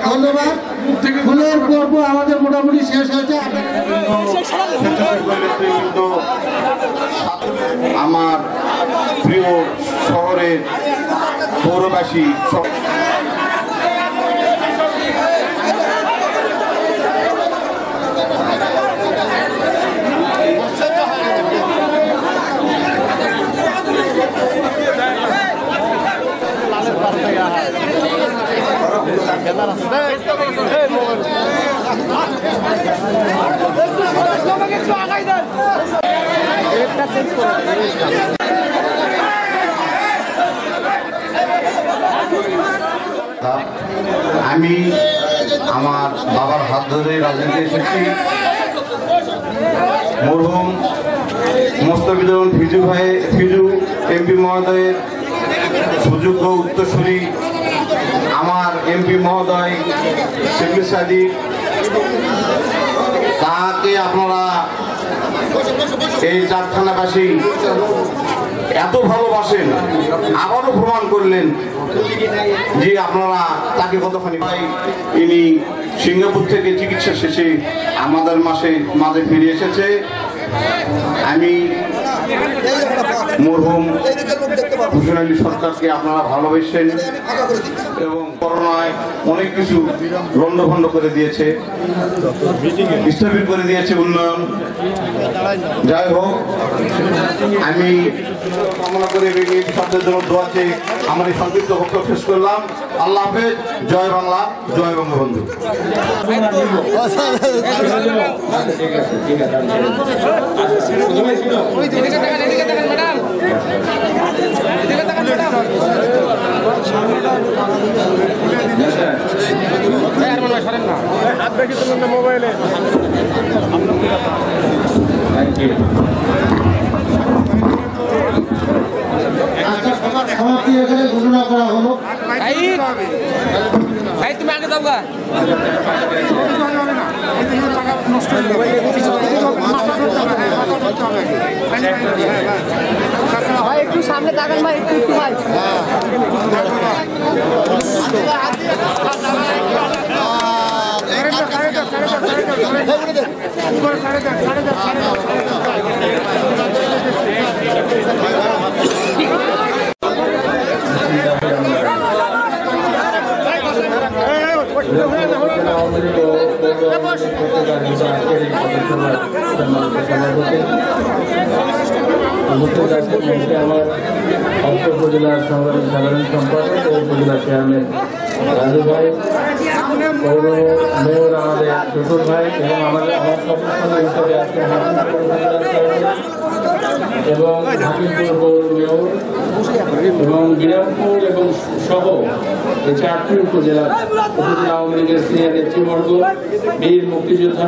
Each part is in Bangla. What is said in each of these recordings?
ধন্যবাদ। ফুলের পর্ব আমাদের মোটামুটি শেষ হয়েছে। আমার প্রিয় শহরের পৌরবাসী আমি আমার বাবার হাত ধরে রাজনীতি এসেছি। মরহুম মোস্তাফিজুর ফিজু এমপি মহোদয়ের সুযোগ্য উত্তরসূরি আমার এমপি মহোদয় শেখুল সাদিক, তাকে আপনারা এই চারখানাবাসী এত ভালোবাসেন, আবারও প্রমাণ করলেন যে আপনারা তাকে কতখানি। ইনি সিঙ্গাপুর থেকে চিকিৎসা শেষে আমাদের মাঝে ফিরে এসেছে। আমি মরহুম হুসেন আলী সরকারকে আপনারা ভালোবেসেন এবং করোনায় অনেক কিছু লন্ডভন্ড করে দিয়েছে, স্থবির করে দিয়েছে উন্নয়ন। যাই হোক, আমি কামনা করে শব্দের জন্য দোয়াতে আমার এই সংক্ষিপ্ত বক্তব্য শেষ করলাম। আল্লাহ হাফেজ। জয় বাংলা, জয় বঙ্গবন্ধু। মোবাইলে সমাপ্তি এখানে ঘোষণা করা হলো। তুমি আগে যাও গা। ভাই একটু সামনে তাকান ভাই, একটু ভাই। আমার উপজেলার সংগ্রামী সাধারণ সম্পাদক ও উপজেলা চেয়ারম্যান রাজু ভাই, পৌর মেয়র আমাদের শ্বশুর ভাই এবং আমার সদস্য হিসেবে আজকে এবং হাকিমপুর পৌর মেয়র এবং বিরামপুর এবং সহ এই 4টি উপজেলা আওয়ামী লীগের সিনিয়র নেতৃবর্গ, বীর মুক্তিযোদ্ধা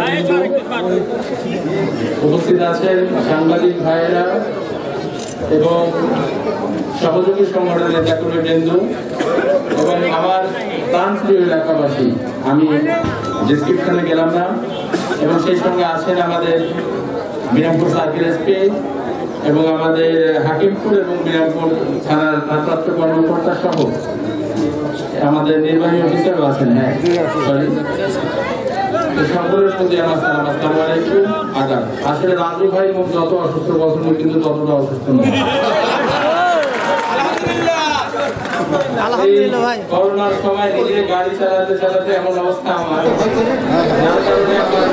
উপস্থিত আছেন, সাংবাদিক ভাইয়েরা এবং সহযোগী সংগঠনের নেতাকর্মীবৃন্দ এবং আমার প্রাণপ্রিয় এলাকাবাসী। আমি ডেসক্রিপশনে গেলাম না এবং সেই সঙ্গে আছেন আমাদের বিরামপুর সার্কেল এসপি এবং আমাদের হাকিমপুর এবং বিরামপুর থানার ভারপ্রাপ্ত কর্মকর্তা সহ আমাদের নির্বাহী অফিসারও আছেন। হ্যাঁ, সকলের প্রতি আমার সালাম। আসসালামু আলাইকুম। আদাব। আসলে রাজু ভাই যত অসুস্থ বছর কিন্তু ততটা অসুস্থ নয়। করোনার সময় নিজে গাড়ি চালাতে চালাতে এমন অবস্থা আমার, যার কারণে আমার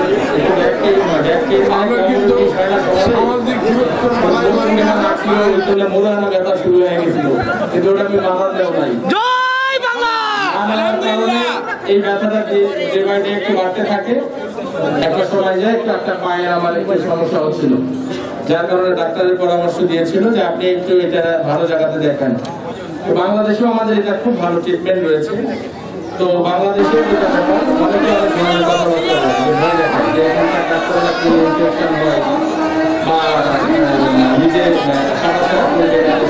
মোড়ানো ব্যথা শুরু হয়ে গেছিল, কিন্তু ওটা আমি মানাতেও নাই। এই ব্যথাটা যে বাড়িতে একটু বাড়তে থাকে, একটা সময় যায় একটা পায়ের আমার একটু সমস্যা হচ্ছিল, যার কারণে ডাক্তারের পরামর্শ দিয়েছিল যে আপনি একটু এটা ভালো জায়গাতে দেখান। তো বাংলাদেশেও আমাদের এটা খুব ভালো ট্রিটমেন্ট রয়েছে। তো বাংলাদেশেও যেটা অনেকে অনেক ধরনের ইনফেকশন হয় বা নিজের সমস্যা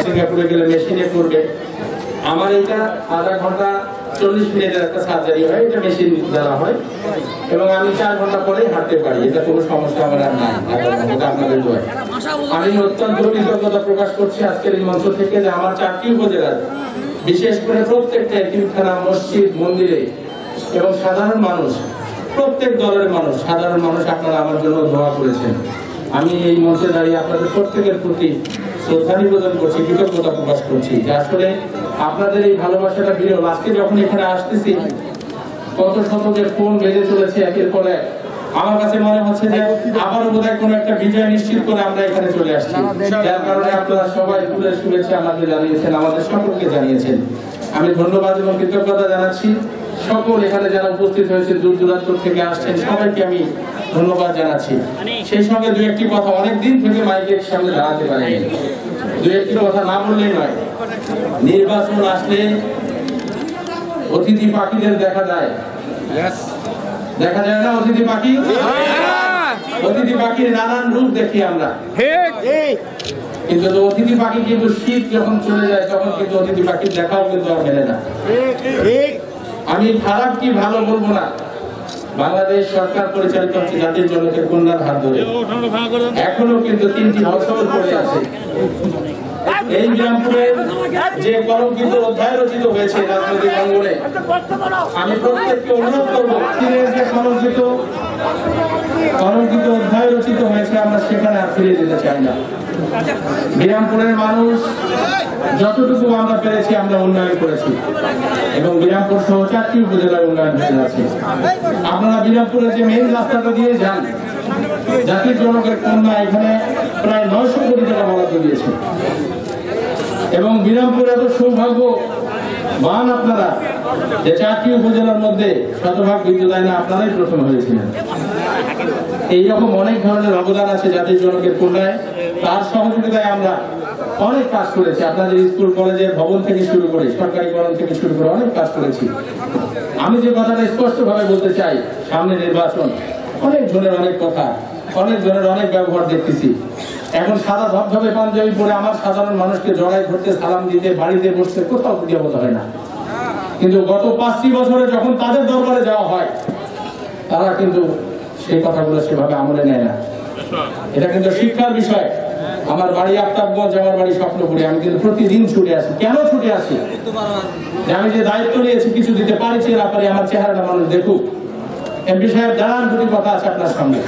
সিঙ্গাপুরে গেলে মেশিনে করবে। আমার এটা আধা ঘন্টা 40 মিনিটের একটা সার্জারি হয়, এটা মেশিন দেওয়া হয় এবং আমি 4 ঘন্টা পরেই হাঁটতে পারি। এটা কোনো সমস্যা আমার আর নাই আপনাদের দোয়ায়। আমি অত্যন্ত কৃতজ্ঞতা প্রকাশ করছি আজকের এই মঞ্চ থেকে যে আমার 4টি উপজেলার বিশেষ করে প্রত্যেকটা এতিমখানা, মসজিদ, মন্দিরে এবং সাধারণ মানুষ, প্রত্যেক দলের মানুষ, সাধারণ মানুষ আপনারা আমার জন্য দোয়া করেছেন। আমি এই মঞ্চে দাঁড়িয়ে আপনাদের প্রত্যেকের প্রতি শ্রদ্ধা নিবেদন করছি, কৃতজ্ঞতা প্রকাশ করছি যে আসলে আপনাদের এই ভালোবাসাটা বিরল। আজকে যখন এখানে আসতেছি, কত শতকের ফোন বেজে চলেছে একের পর এক। আমার কাছে মনে হচ্ছে যে আবারও বোধহয় কোনো একটা বিজয় নিশ্চিত করে আমরা এখানে চলে আসছি, যার কারণে আপনারা সবাই ফুলের শুভেচ্ছা আমাকে জানিয়েছেন, আমাদের সকলকে জানিয়েছেন। আমি ধন্যবাদ এবং কৃতজ্ঞতা জানাচ্ছি সকল এখানে যারা উপস্থিত হয়েছে, দূর দূরান্ত থেকে আসছেন, সবাইকে আমি ধন্যবাদ জানাচ্ছি। সেই সঙ্গে দু একটি কথা, অনেক দিন থেকে মাইকের সামনে দাঁড়াতে পারিনি, দু একটি কথা না বললেই নয়। নির্বাচন আসলে অতিথি পাখিদের দেখা যায়, দেখা যায় না অতিথি পাখি? অতিথি পাখির নানান রূপ দেখি আমরা, কিন্তু অতিথি পাখি কিন্তু শীত যখন চলে যায় তখন কিন্তু অতিথি পাখির দেখাও কিন্তু আর মেলে না। আমি খারাপ কি ভালো বলবো না, বাংলাদেশ সরকার পরিচালিত হচ্ছে জাতির জনকের কন্যার হাত ধরে, এখনো কিন্তু 3টি বছর পড়ে আছে। এই বিরামপুরের যে কলঙ্কিত অধ্যায় রচিত হয়েছে রাজনৈতিক অঙ্গনে, আমি প্রত্যেককে অনুরোধ করবো, যে কলঙ্কিত অধ্যায় রচিত হয়েছে আমরা সেখানে আর ফিরে যেতে চাই না। বিরামপুরের মানুষ যতটুকু আমরা পেরেছি আমরা উন্নয়ন করেছি এবং বিরামপুর সহ 4টি উপজেলার উন্নয়ন হয়ে যাচ্ছে। আপনারা বিরামপুরের যে মেইন রাস্তাটা দিয়ে যান, জাতির জনকের কন্যা এখানে প্রায় 900 কোটি টাকা বরাদ্দ দিয়েছে এবং বিরামপুর এত সৌভাগ্যবান আপনারা যে 4টি উপজেলার মধ্যে শতভাগ বিদ্যুৎ আইনে আপনারাই প্রথম হয়েছিলেন। এইরকম অনেক ধরনের অবদান আছে জাতির জনকের কন্যায়, তার সহযোগিতায় আমরা অনেক কাজ করেছি। আপনাদের স্কুল কলেজের ভবন থেকে শুরু করে সরকারি ভবন থেকে শুরু করে অনেক কাজ করেছি। আমি যে কথাটা স্পষ্ট ভাবে বলতে চাই, সামনে নির্বাচন, অনেক জনের অনেক কথা, অনেক জনের অনেক ব্যবহার দেখতেছি। এখন সাদা ধবধবে পাঞ্জাবি পরে আমার সাধারণ মানুষকে জড়াই ধরতে, সালাম দিতে, বাড়িতে বসতে কোথাও প্রতিহত হয় না, কিন্তু গত 5টি বছরে যখন তাদের দরবারে যাওয়া হয় তারা কিন্তু সেই কথাগুলো সেভাবে আমলে নেয় না। এটা কিন্তু শিক্ষার বিষয়। আমার বাড়ি আফতাবগঞ্জ, আমার বাড়ি স্বপ্নপুরে, আমি কিন্তু প্রতিদিন ছুটে আসি। কেন ছুটে আসি? আমি যে দায়িত্ব নিয়েছি কিছু দিতে পারিছি না পারি, আমার চেহারাটা মানুষ দেখুক। এমপি সাহেব দাঁড়ান, দুটি কথা আছে আপনার সামনে।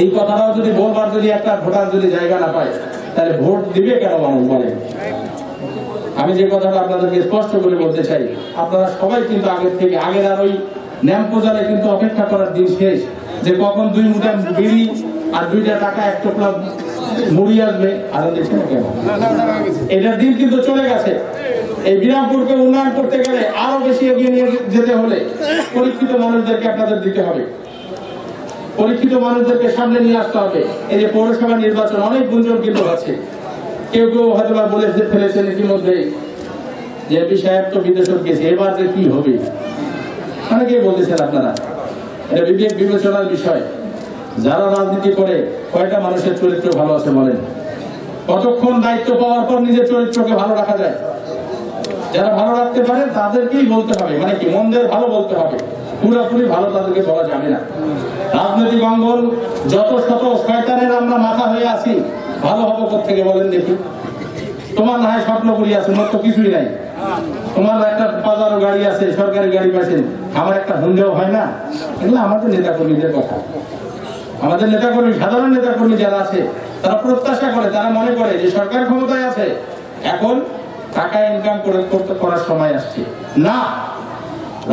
এই কথাটাও যদি বলবার যদি একটা ভোটার যদি জায়গা না পায়, তাহলে ভোট দিবে কেন মানুষ বলে? আমি যে কথাটা আপনাদেরকে স্পষ্ট করে বলতে চাই, আপনারা সবাই কিন্তু আগের আর ওই ন্যাম্পোজারে কিন্তু অপেক্ষা করার দিন শেষ, যে কখন 2 মুঠা বিড়ি আর 2টা টাকা 1 টোকরা মুড়ি আসবে। আরো দেখছেন কেন? এটার দিন কিন্তু চলে গেছে। এই বিরামপুরকে উন্নয়ন করতে গেলে আরো বেশি এগিয়ে নিয়ে যেতে হলে পরীক্ষিত মানুষদেরকে আপনাদের দিতে হবে, পরীক্ষিত মানুষদেরকে সামনে নিয়ে আসতে হবে। এই যে পৌরসভা নির্বাচন, অনেক গুঞ্জন কিন্তু আছে, কেউ কেউ হয়তো বলে ফেলেছেন ইতিমধ্যে যে এমপি সাহেব তো বিদেশে গেছে, এবার যে কি হবে, অনেকেই বলতেছেন আপনারা। এটা বিবেক বিবেচনার বিষয়। যারা রাজনীতি করে কয়টা মানুষের চরিত্র ভালো আছে বলেন? কতক্ষণ দায়িত্ব পাওয়ার পর নিজের চরিত্রকে ভালো রাখা যায়? যারা ভালো রাখতে পারে তাদেরকেই বলতে হবে, মানে কি মন্দের ভালো বলতে হবে, পুরোপুরি ভালো তাদেরকে বলা যাবে না। রাজনৈতিক অঙ্গন যত শত শয়তানের আমরা মাথা হয়ে আছি, ভালো হবো কোথেকে বলেন দেখি? তোমার না হয় স্বপ্নপুরি আছে, মোট তো কিছুই নাই। তোমার একটা বাজারও গাড়ি আছে, সরকারি গাড়ি পাইছেন, আমার একটা হুন্ডাও হয় না। এগুলো আমাদের নেতাকর্মীদের কথা। আমাদের নেতাকর্মী, সাধারণ নেতাকর্মী যারা আছে, তারা প্রত্যাশা করে, তারা মনে করে যে সরকার ক্ষমতায় আছে, এখন টাকা ইনকাম করার সময় আসছে। না,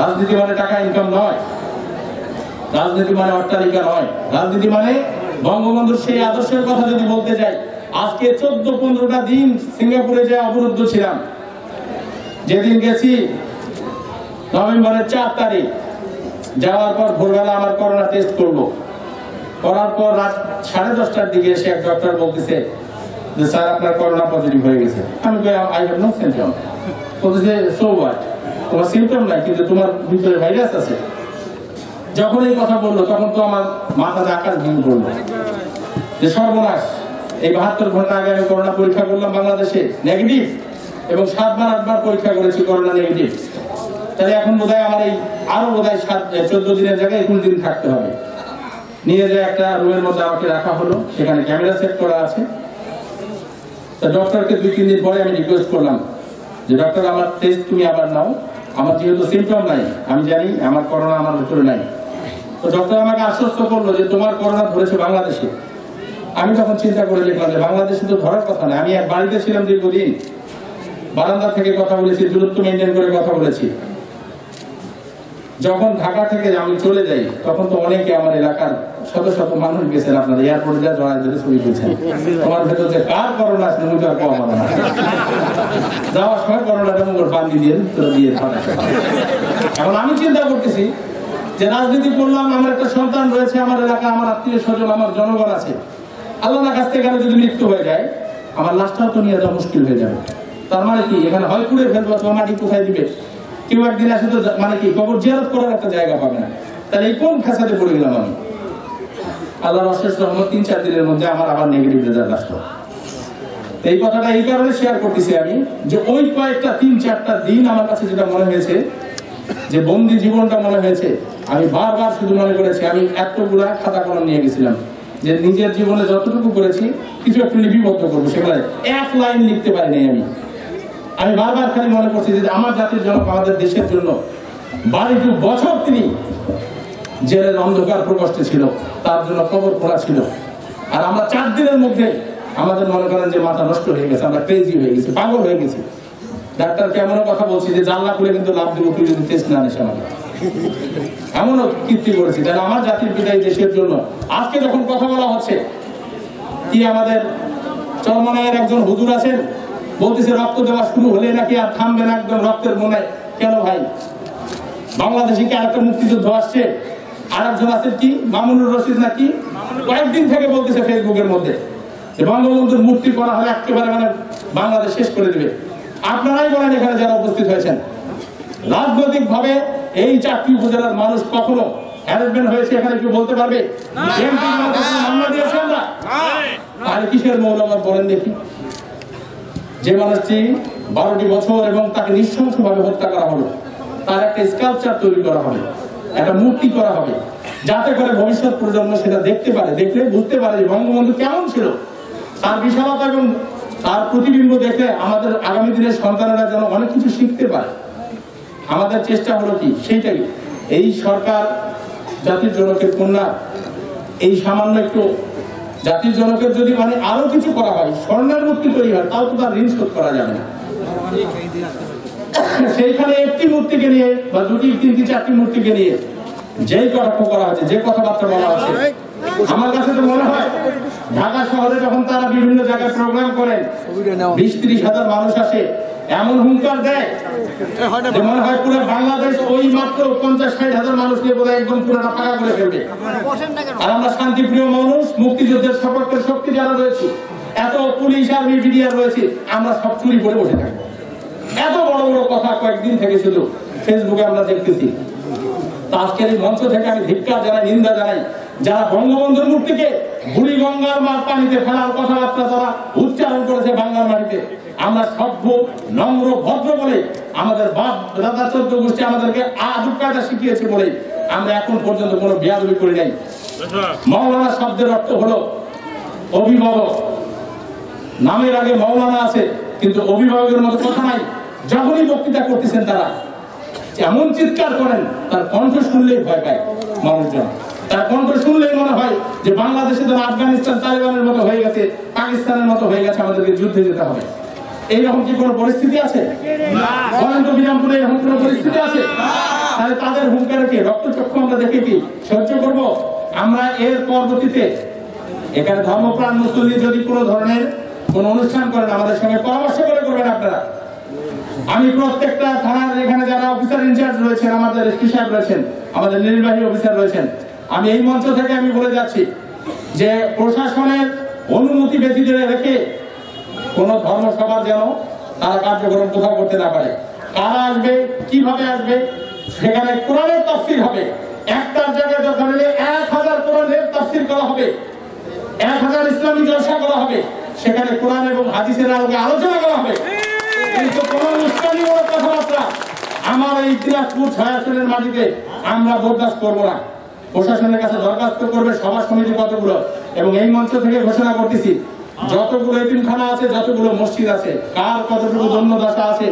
রাজনীতি মানে টাকা ইনকাম নয়, রাজনীতি মানে অট্টালিকা নয়, রাজনীতি মানে বঙ্গবন্ধুর সেই আদর্শের কথা যদি বলতে যাই, আজকে 14-15টা দিন সিঙ্গাপুরে যে অবরুদ্ধ ছিলাম, যেদিন গেছি নভেম্বরের 4 তারিখ, যাওয়ার পর ভোরবেলা আমার করোনা টেস্ট করলো, করার পর রাত 10:30টার দিকে এসে এক ডক্টর বলতেছে যে স্যার আপনার করোনা পজিটিভ হয়ে গেছে। আমি আই হ্যাভ নো সিম্পটম। বলতেছে সো হোয়াট, তোমার সিম্পটম নাই কিন্তু তোমার ভিতরে ভাইরাস আছে। যখন এই কথা বললো তখন তো আমার মাথাতে আকাশ ভেঙে পড়লো যে সর্বনাশ, এই 72 ঘন্টা আগে আমি করোনা পরীক্ষা করলাম বাংলাদেশে, নেগেটিভ, এবং 7বার পরীক্ষা করেছি করোনা নেগেটিভ। তাহলে এখন বোধহয় আমার এই আরো বোধহয় 14 দিনের জায়গায় 21 দিন থাকতে হবে। নিয়ে যে একটা রুমের মধ্যে আমাকে রাখা হলো, সেখানে ক্যামেরা সেট করা আছে। তো ডক্টরকে 2-3 দিন পরে আমি রিকোয়েস্ট করলাম যে ডক্টর আমার টেস্ট তুমি আবার নাও, আমার যেহেতু সিমটম নাই, আমি জানি আমার করোনা আমার ভিতরে নাই। তো ডক্টর আমাকে আশ্বস্ত করলো যে তোমার করোনা ধরেছে বাংলাদেশে। আমি তখন চিন্তা করে লিখলাম যে বাংলাদেশে তো ধরার কথা না। আমি এক বাড়িতে ছিলাম দীর্ঘদিন, বারান্দা থেকে কথা বলেছি, দূরত্ব মেনটেন করে কথা বলেছি। যখন ঢাকা থেকে আমি চলে যাই তখন তো অনেকে আমার এলাকার শত শত মানুষ গেছেন, আপনার এয়ারপোর্টে যা জড়াই ধরে ছবি তুলছেন। তোমার ভেতর যে কার করোনা আছে মুখে আর কম হবে না। যাওয়ার সময় করোনাটা মুখের বান্ধি দিয়ে এখন আমি চিন্তা করতেছি যে রাজনীতি করলাম, আমার একটা সন্তান রয়েছে, আমার এলাকা, আমার আত্মীয় স্বজন, আমার জনগণ আছে। আল্লাহর কাছ থেকে যদি মৃত্যু হয়ে যায় আমার লাশটাও তো নিয়ে যাওয়া মুশকিল হয়ে যাবে। তার মানে কি এখানে হয় পুড়ে ফেলবো অথবা মাটি কোথায় দিবে, কেউ একদিন আসে তো মানে কি কবর জিয়ারত করার একটা জায়গা পাবে না। তাহলে এই কোন খাসাতে পড়ে গেলাম আমি। আল্লাহর অশেষ রহমত 3-4 দিনের মধ্যে আমার আবার নেগেটিভ রেজাল্ট আসলো। এই কথাটা এই কারণে শেয়ার করতেছি আমি যে ওই কয়েকটা 3-4টা দিন আমার কাছে যেটা মনে হয়েছে যে বন্দি জীবনটা মনে হয়েছে, আমি বারবার শুধু মনে করেছি আমি এতগুলা খাতা কলম নিয়ে গেছিলাম যে নিজের জীবনে যতটুকু করেছি কিছু একটু লিপিবদ্ধ করবো, সেখানে 1 লাইন লিখতে পারিনি আমি বারবার খালি মনে করছি যে আমার জাতির জন্য, আমাদের দেশের জন্য 12 বছর তিনি জেলের অন্ধকার প্রকোষ্ঠে ছিল, তার জন্য কবর খোলা ছিল। আর আমরা 4 দিনের মধ্যে আমাদের মনে করেন যে মাথা নষ্ট হয়ে গেছে, আমরা ক্রেজি হয়ে গেছি, পাগল হয়ে গেছি। ডাক্তার কেমনও কথা বলছি যে জানলা খুলে কিন্তু লাভ দিব তুই যদি টেস্ট না নিস আমাকে, এমনও কীর্তি করেছি। তাহলে আমার জাতির পিতা এই দেশের জন্য আজকে যখন কথা বলা হচ্ছে, কি আমাদের চরমনায়ের একজন হুজুর আছেন বলতেছে রক্ত দেওয়া শুরু হলে নাকি আর থামবে না, একদম রক্তের মনে। কেন ভাই, বাংলাদেশে কি আরেকটা মুক্তিযুদ্ধ আসছে? আর একজন আছেন কি মামুনুর রশিদ নাকি কয়েকদিন থেকে বলতেছে ফেসবুকের মধ্যে যে বঙ্গবন্ধুর মূর্তি করা হলে একেবারে মানে বাংলাদেশ শেষ করে দিবে। আপনারাই বলেন এখানে যারা উপস্থিত হয়েছেন, রাজনৈতিক ভাবে এই 4টি উপজেলার মানুষ কখনো হ্যারাসমেন্ট হয়েছে এখানে কেউ বলতে পারবে? মামলা দিয়েছে আমরা, আর কিসের মৌলবাদ বলেন দেখি? যে মানুষটি 12টি বছর এবং তাকে নৃশংসভাবে হত্যা করা হলো, তার একটা স্কাল্পচার তৈরি করা হবে, একটা মূর্তি করা হবে, যাতে করে ভবিষ্যৎ প্রজন্ম সেটা দেখতে পারে, দেখলে বুঝতে পারে যে বঙ্গবন্ধু কেমন ছিল, তার বিশালতা এবং তার প্রতিবিম্ব দেখে আমাদের আগামী দিনের সন্তানেরা যেন অনেক কিছু শিখতে পারে। আমাদের চেষ্টা হলো কি সেইটাই, এই সরকার জাতির জনকের কন্যা, এই সামান্য একটু জাতির জনকের যদি মানে আরো কিছু করা হয়, স্বর্ণের মূর্তি তৈরি হয়, তাও তো তার ঋণ শোধ করা যাবে না। সেইখানে একটি মূর্তিকে নিয়ে বা 2টি 3টি 4টি মূর্তিকে নিয়ে যেই কটাক্ষ করা হচ্ছে, যে কথাবার্তা বলা হচ্ছে, আমার কাছে তো মনে হয় ঢাকা শহরে যখন তারা বিভিন্ন জায়গায় প্রোগ্রাম করেন 20-30 হাজার মানুষ আসে, এমন হুঙ্কার দেয় মনে হয় পুরো বাংলাদেশ ওই মাত্র 50-60 হাজার মানুষ নিয়ে বলে একদম পুরোটা ফাঁকা করে ফেলবে। আর আমরা শান্তিপ্রিয় মানুষ, মুক্তিযুদ্ধের সপক্ষের শক্তি যারা রয়েছে, এত পুলিশ আর্মি মিডিয়া রয়েছে, আমরা সব চুরি করে বসে থাকি। এত বড় বড় কথা কয়েকদিন থেকে শুধু ফেসবুকে আমরা দেখতেছি। আজকের এই মঞ্চ থেকে আমি ধিক্কার জানাই, নিন্দা জানাই যারা বঙ্গবন্ধুর মূর্তিকে বুড়িগঙ্গার পানিতে ফেলার কথাবার্তা তারা উচ্চারণ করেছে বাংলার মাটিতে। আমরা সভ্য, নম্র, ভদ্র বলে আমাদের বাপ দাদা 14 গোষ্ঠী আমাদেরকে আদব কায়দা শিখিয়েছে বলে আমরা এখন পর্যন্ত কোনো বেয়াদবি করি নাই। মাওলানা শব্দের অর্থ হলো অভিভাবক। নামের আগে মাওলানা আছে, কিন্তু অভিভাবকের মতো কথা নাই। যখনই বক্তৃতা করতেছেন তারা এমন চিৎকার করেন, তার কণ্ঠ শুনলেই ভয় পায় মানুষজন। তার কণ্ঠ শুনলেই মনে হয় যে বাংলাদেশে যেন আফগানিস্তান তালেবানের মতো হয়ে গেছে, পাকিস্তানের মতো হয়ে গেছে, আমাদেরকে যুদ্ধে যেতে হবে। এইরকম কি কোনো পরিস্থিতি আছে? বলেন তো, বিরামপুরে এরকম কোনো পরিস্থিতি আছে? তাহলে তাদের হুঙ্কারে কি রক্তচক্ষু আমরা দেখে কি সহ্য করব? আমরা এর পরবর্তীতে এখানে ধর্মপ্রাণ মুসল্লি যদি কোনো ধরনের কোন অনুষ্ঠান করেন আমাদের সঙ্গে পরামর্শ করে করবেন আপনারা। আমি প্রত্যেকটা থানার এখানে যারা অফিসার ইনচার্জ রয়েছেন, আমাদের এসপি সাহেব রয়েছেন, আমাদের নির্বাহী অফিসার রয়েছেন, আমি এই মঞ্চ থেকে আমি বলে যাচ্ছি যে প্রশাসনের অনুমতি ব্যতীত রেখে কোন ধর্মসভা যেন তারা কার্যক্রম কোথাও করতে না পারে। কারা আসবে, কিভাবে আসবে, সেখানে কোরআনের তাফসীর হবে। একটার জায়গায় দরকার হলে 1000 কোরআনের তাফসীর করা হবে, 1000 ইসলামী জলসা করা হবে, সেখানে কোরআন এবং হাদিসের আলোকে আলোচনা করা হবে। কিন্তু কোন উস্কানিমূলক কথাবার্তা আমার এই দিনাজপুর 6 আসনের মাটিতে আমরা বরদাস্ত করবো না। প্রশাসনের কাছে দরখাস্ত করবে সভা সমিতি কতগুলো, এবং এই মঞ্চ থেকে ঘোষণা করতেছি যতগুলো এতিমখানা আছে, যতগুলো মসজিদ আছে, কার কতটুকু জন্মদশা আছে,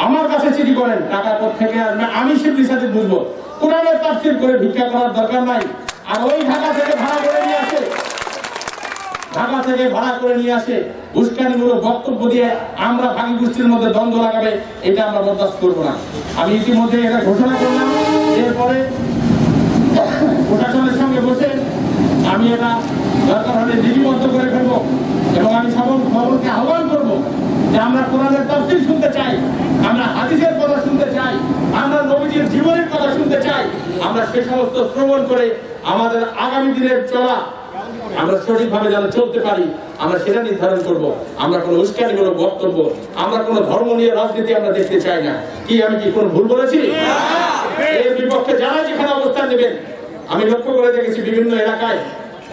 আমার কাছে চিঠি করেন, টাকা থেকে আসবে, আমি শিবলি সাথে বুঝবো। কোরআনের তাফসীর করে ভিক্ষা করার দরকার নাই। আর ওই ঢাকা থেকে ভাড়া করে নিয়ে আসে, উস্কানিমূলক বক্তব্য দিয়ে আমরা ভাগী গোষ্ঠীর মধ্যে দ্বন্দ্ব লাগাবে, এটা আমরা বরদাস্ত করবো না। আমি ইতিমধ্যে এটা ঘোষণা করলাম। এরপরে প্রশাসনের সঙ্গে বসে আমি এটা দরকার হলে লিপিবদ্ধ করে ফেলবো এবং আমি সকলকে আহ্বান করবো যে আমরা কোরআনের তাফসীর শুনতে চাই, আমরা হাদিসের কথা শুনতে চাই, আমরা নবীজির জীবনের কথা শুনতে চাই। আমরা সে সমস্ত শ্রবণ করে আমাদের আগামী দিনের চলা আমরা সঠিকভাবে যেন চলতে পারি, আমরা সেটা নির্ধারণ করব। আমরা কোনো উস্কানিমূলক বক্তব্য, আমরা কোনো ধর্ম নিয়ে রাজনীতি আমরা দেখতে চাই না। কি আমি কি কোনো ভুল বলেছি? এর বিপক্ষে যারা যেখানে অবস্থান নেবেন, আমি লক্ষ্য করে দেখেছি বিভিন্ন এলাকায়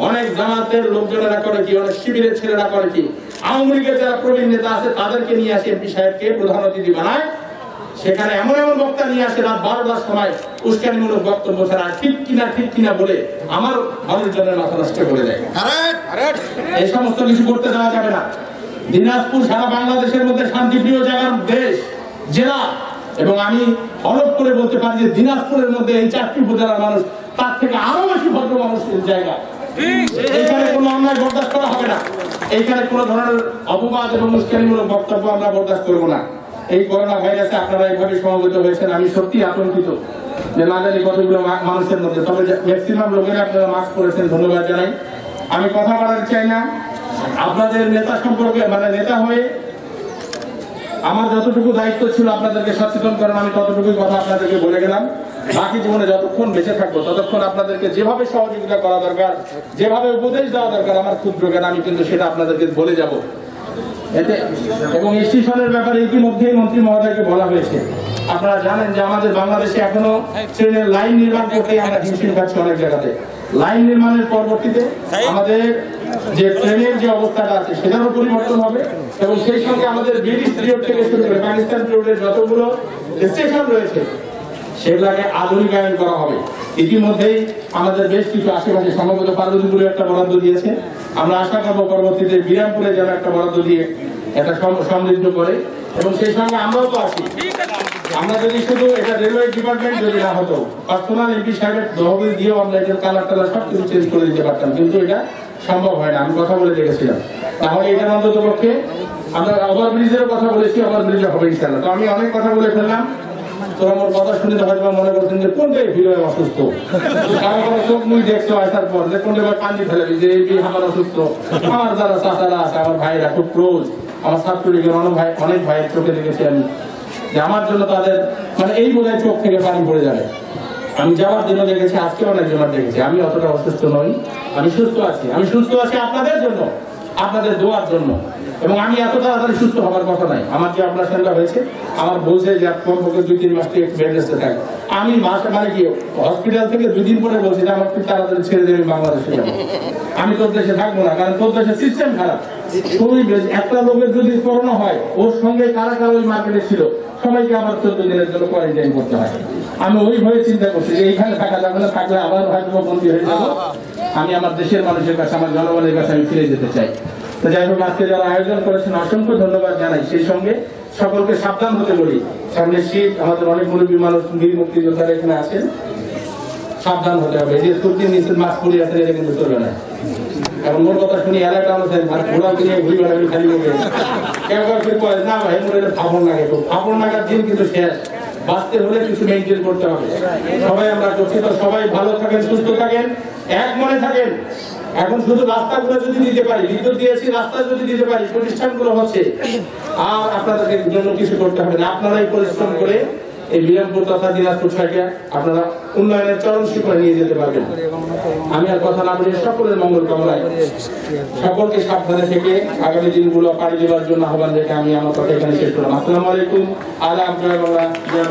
অনেক জামাতের লোকজনেরা করে কি, অনেক শিবিরের ছেলেরা করে কি, আওয়ামী লীগের যারা প্রবীণ নেতা আছে তাদেরকে নিয়ে আসে এমপি সাহেবকে প্রধান অতিথি বানায়, সেখানে এমন এমন বক্তা নিয়ে আসে রাত 12টার সময় উস্কানিমূলক বক্তব্য ছাড়া ঠিক কিনা বলে আমার মানুষজনের মাথা নষ্ট করে দেয়। এই সমস্ত কিছু করতে দেওয়া যাবে না। দিনাজপুর সারা বাংলাদেশের মধ্যে শান্তিপ্রিয় জায়গার দেশ, জেলা, এবং আমি অলপ করে বলতে পারি যে দিনাজপুরের মধ্যে এই 4টি উপজেলার মানুষ তার থেকে আরো বেশি ভদ্র মানুষের জায়গা। এইখানে কোনো অন্যায় বরদাস্ত করা হবে না। এইখানে কোনো ধরনের অপবাদ এবং উস্কানিমূলক বক্তব্য আমরা বরদাস্ত করবো না। এই করোনা ভাইরাসে আপনারা এইভাবে সমবেত হয়েছেন, আমি সত্যি আতঙ্কিত যে না জানি কতগুলো মানুষের মধ্যে, তবে ম্যাক্সিমাম লোকেরা আপনারা মাস্ক পরেছেন, ধন্যবাদ জানাই। আমি কথা বলার চাই না। আপনাদের নেতা সম্পর্কে, মানে নেতা হয়ে আমার যতটুকু দায়িত্ব ছিল আপনাদেরকে সচেতন করেন, আমি ততটুকুই কথা আপনাদেরকে বলে গেলাম। বাকি জীবনে যতক্ষণ বেঁচে থাকবো ততক্ষণ আপনাদেরকে যেভাবে সহযোগিতা করা দরকার, যেভাবে উপদেশ দেওয়া দরকার আমার ক্ষুদ্র জ্ঞান, আমি কিন্তু সেটা আপনাদেরকে বলে যাব। এতে এবং স্টেশনের ব্যাপারে ইতিমধ্যেই মন্ত্রী মহোদয়কে বলা হয়েছে। আপনারা জানেন যে আমাদের বাংলাদেশে এখনো ট্রেনের লাইন নির্মাণ করতে আমরা হিমশিম খাচ্ছি অনেক জায়গাতে। লাইন নির্মাণের পরবর্তীতে আমাদের যে ট্রেনের যে অবস্থাটা আছে সেটারও পরিবর্তন হবে এবং সেই সঙ্গে আমাদের ব্রিটিশ পিরিয়ড থেকে শুরু করে পাকিস্তান পিরিয়ডের যতগুলো স্টেশন রয়েছে সেগুলোকে আধুনিকায়ন করা হবে। ইতিমধ্যেই আমাদের বেশ কিছু আশেপাশে সম্ভবত পার্বতীপুরে একটা বরাদ্দ দিয়েছে। আমরা আশা করবো পরবর্তীতে বিরামপুরে যেন একটা বরাদ্দ দিয়ে এটা সমৃদ্ধ করে, এবং সেই সঙ্গে আমরাও তো আছি। আমরা যদি শুধু এটা রেলওয়ে ডিপার্টমেন্ট যদি না হতো, পার্সোনাল এমপি সাহেবের তহবিল দিয়েও আমরা এটার কালার টালার সব কিছু চেঞ্জ করে দিতে পারতাম, কিন্তু এটা সম্ভব হয় না। আমি কথা বলে দেখেছিলাম। তাহলে এটার অন্তত পক্ষে আমরা ওভারব্রিজের কথা বলেছি, ওভারব্রিজে হবে ইনশাআল্লাহ। তো আমি অনেক কথা বলে ফেললাম। তো আমার কথা শুনে হয়তো মনে করছেন যে কোনটাই ভিড় অসুস্থ, কারো চোখ মুখ দেখছো আসার পর যে কোনটা কান্দি ফেলাবি যে এই আমার অসুস্থ। আমার যারা চাচারা আছে, আমার ভাইরা খুব ক্লোজ, আমার ছাত্রলীগের অনেক ভাইয়ের চোখে দেখেছি আমি যে আমার জন্য তাদের মানে এই বোধহয় চোখ থেকে পানি পড়ে যাবে। আমি যাওয়ার জন্য দেখেছি, আজকে অনেক জন্য দেখেছি। আমি অতটা অসুস্থ নই, আমি সুস্থ আছি। আমি সুস্থ আছি আপনাদের জন্য, আপনাদের দোয়ার জন্য। এবং আমি এত তাড়াতাড়ি সুস্থ হবার কথা নাই। আমার যে অপারেশনটা হয়েছে, আমার বলছে যে কমপক্ষে 2-3 মাস থেকে বেড রেস্টে থাকে। আমি মাসে মানে কি হসপিটাল থেকে 2 দিন পরে বলছি যে আমার খুব তাড়াতাড়ি ছেড়ে দেবে, বাংলাদেশে যাবো। আমি তোর দেশে থাকবো না, কারণ তোর দেশের সিস্টেম খারাপ। একটা লোকের যদি করোনা হয়, ওর সঙ্গে কারা কারা ওই মার্কেটে ছিল সবাইকে আবার 14 দিনের জন্য কোয়ারেন্টাইন করতে হয়। আমি ওইভাবে চিন্তা করছি যে এইখানে থাকা যাবে না, থাকলে আবার হয়তো বন্দী হয়ে যাবো। আমি আমার দেশের মানুষের কাছে, আমার জনগণের কাছে আমি ফিরে যেতে চাই। তো যাই হোক, আজকে যারা আয়োজন করেছেন অসংখ্য ধন্যবাদ জানাই। সেই সঙ্গে সকলকে সাবধান হতে বলি। সামনে শীত, আমাদের অনেক মুরব্বী মানুষ বীর মুক্তিযোদ্ধারা এখানে আছেন, সাবধান হতে হবে। যে সত্যি নিশ্চিত মাস্ক পরে আছেন, এটা কিন্তু চলবে না। এখন মোর কথা শুনি এলাকা আছেন ঘোড়া কিনে ঘুরি বেড়াবি খালি লোকে কেউ কেউ করে না ভাই মোর এটা ফাপড় লাগে। তো ফাপড় লাগার দিন কিন্তু শেষ। বাঁচতে হলে কিছু মেনটেন করতে হবে। সবাই আমরা করছি, তো সবাই ভালো থাকেন, সুস্থ থাকেন, এক মনে থাকেন। এখন শুধু রাস্তাগুলো যদি দিতে পারি, বিদ্যুৎ দিয়েছি, রাস্তা যদি দিতে পারি, প্রতিষ্ঠানগুলো হচ্ছে, আর আপনাদের জন্য কিছু করতে হবে না। আপনারাই পরিশ্রম করে এই বিরামপুর তথা দিনাজপুর সাইডে আপনারা উন্নয়নের চরম শিখরে নিয়ে যেতে পারবেন। আমি আর কথা না বলে সকলের মঙ্গল কামনায় সকলকে সাবধানে থেকে আগামী দিনগুলো পাড়ি দেওয়ার জন্য আহ্বান রেখে আমি আমার কথা এখানে শেষ করলাম। আসসালামু আলাইকুম। আলাম জয় বাংলা, জয়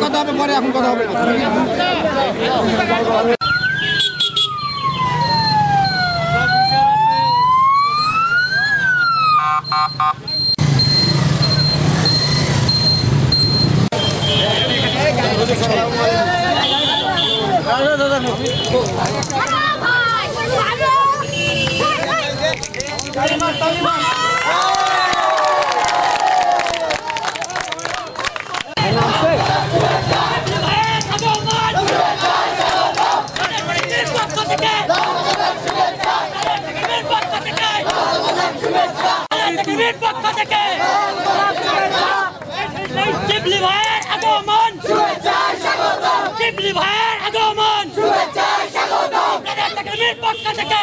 কথা হবে পরে, এখন কথা হবে। শিবলি ভাইয়ের আগমন, শিবলি ভাইয়ের আগমন, পক্ষ থেকে